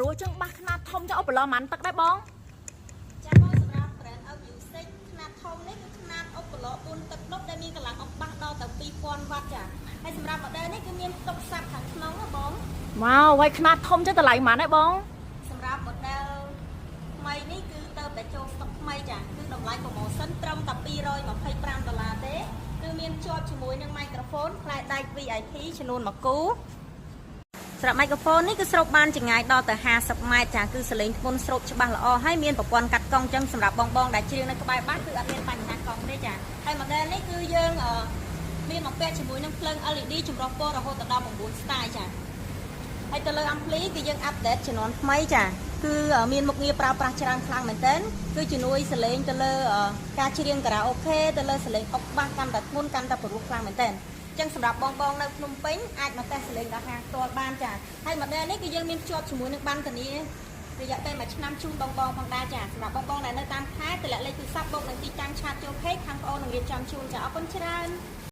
ព្រោះចឹងបាសខ្នាតធំចឹងអូប្រឡំមិនទឹកដែរបងចាបងសម្រាប់ brand of music ខ្នាតធំនេះគឺខ្នាតអូប្រឡ4ទឹកដប់ដែលមានកម្លាំងអុកបាសដល់ទៅ2000វ៉ាត់ចាហើយសម្រាប់ model នេះគឺមានផ្ទុកសាប់ខាងក្នុងណាបងមកហើយខ្នាតធំចឹងតម្លៃប៉ុន្មានដែរបងសម្រាប់ model ថ្មីនេះគឺទៅតែចូលស្តុកថ្មីចាគឺតម្លៃ promotion ត្រឹមតែ$225ទេគឺមានជាប់ជាមួយនឹង microphone ផ្លែដែក VIP ចំនួន1គូសម្រាប់ microphone នេះគឺស្រូបបានចម្ងាយដល់ទៅ50ម៉ែត្រចាគឺសលេងធ្ងន់ស្រូបច្បាស់ល្អហើយមានប្រព័ន្ធកាត់កង់ចឹងសម្រាប់បងដែលច្រៀងនៅក្បែរបាសគឺអត់មានបញ្ហាកង់ទេចាហើយ model នេះគឺយើងមានបំពាក់ជាមួយនឹងភ្លើង LED ចម្រុះពណ៌រហូតដល់9 style ចាហើយទៅលើ ampli គឺយើង update ជំនាន់ថ្មីចាគឺមានមុខងារប្រើប្រាស់ច្រើនខ្លាំងមែនទែនគឺជំនួយសលេងទៅលើការច្រៀងខារ៉ាអូខេទៅលើសលេងអុកបាសកាន់តែធ្ងន់កាន់តែព្រោះខ្លាំងមែនទែនចឹងសម្រាប់បងនៅភ្នំពេញអាចមកតេស្តសលេងដល់ហាងផ្ទាល់បានចាហើយ model នេះគឺយើងមានភ្ជាប់ជាមួយនឹងបណ្ឌធានារយៈពេល1ឆ្នាំជូនបងផងដែរចាសម្រាប់បងដែលនៅតាមខេត្តទម្លាក់លេខទូរស័ព្ទបូកនឹងទីតាំងឆាតចូល page ខាងប្អូននឹងរៀបចំជូនចាអរគុណច្រើន